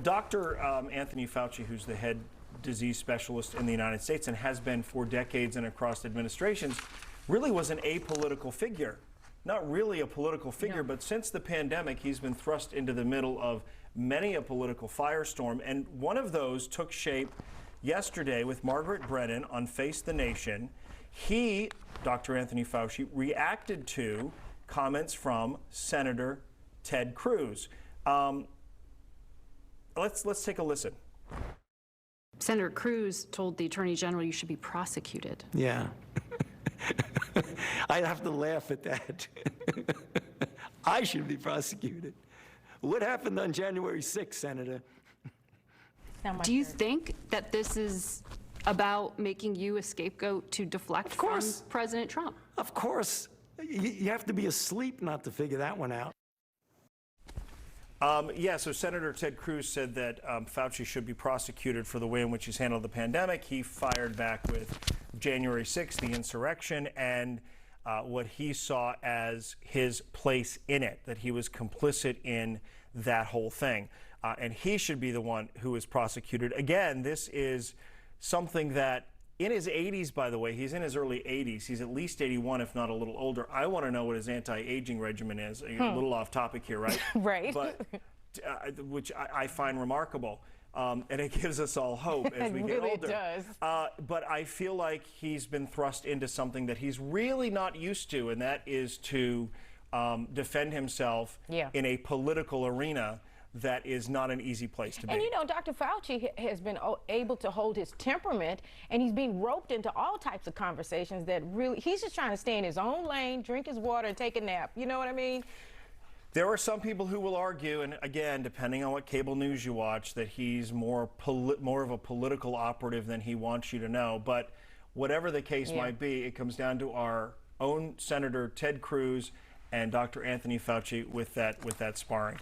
Dr. Anthony Fauci, who's the head disease specialist in the United States and has been for decades and across administrations, really was an apolitical figure. Not really a political figure, but since the pandemic, he's been thrust into the middle of many a political firestorm. And one of those took shape yesterday with Margaret Brennan on Face the Nation. He, Dr. Anthony Fauci, reacted to comments from Senator Ted Cruz. Let's take a listen. Senator Cruz told the Attorney General you should be prosecuted. Yeah. I'd have to laugh at that. I should be prosecuted. What happened on January 6th, Senator? Do you think that this is about making you a scapegoat to deflect from President Trump? Of course. You have to be asleep not to figure that one out. Yeah, so Senator Ted Cruz said that Fauci should be prosecuted for the way in which he's handled the pandemic. He fired back with January 6th, the insurrection, and what he saw as his place in it, that he was complicit in that whole thing. And he should be the one who is prosecuted. Again, this is something that in his 80s, by the way, he's in his early 80s. He's at least 81, if not a little older. I want to know what his anti-aging regimen is. A little off topic here, right? Right. But, which I find remarkable. And it gives us all hope as we get older. It does. But I feel like he's been thrust into something that he's really not used to, and that is to defend himself in a political arena that is not an easy place to be. And you know, Dr. Fauci has been able to hold his temperament, and he's being roped into all types of conversations that really, he's just trying to stay in his own lane, drink his water, and take a nap. You know what I mean? There are some people who will argue, and again, depending on what cable news you watch, that he's more of a political operative than he wants you to know. But whatever the case might be, it comes down to our own Senator Ted Cruz and Dr. Anthony Fauci with that sparring.